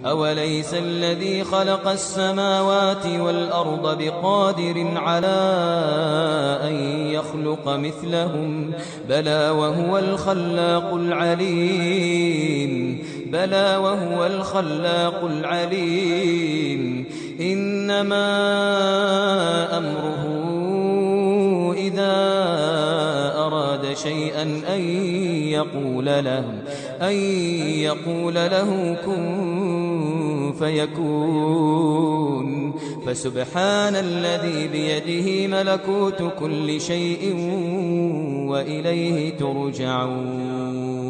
أوليس الذي خلق السماوات والأرض بقادر على أن يخلق مثلهم بلى وهو الخلاق العليم إنما أمره إذا أراد شيئا أن يقول له كن فيكون فسبحان الذي بيده ملكوت كل شيء وإليه ترجعون